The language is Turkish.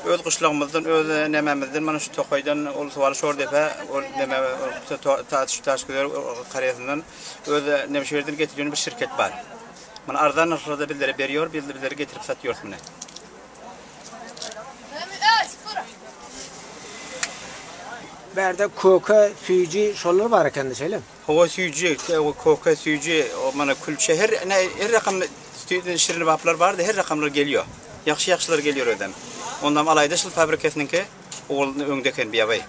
Öz qışlığımızdan, öz nememizden, mana şu Toqaydan, Ulusuvalı Şordepe, neme taş güzel qarayasından öz nemşehirden getirdiğin bir şirket var. Mana ardan narxlarda bizlere veriyor, bizlere getirip satıyor bunu. Berde koka, füyücü şollar var kendi şeyle. Hava suyucu, koka suyucu, mana külçe her rakam şirin vaplar vardı, her rakamlar geliyor. Yaxşı-yaxşılar geliyor öden. Ondan alayda şıl fabrikasınınki oğlunu öňdeken bir ýabay.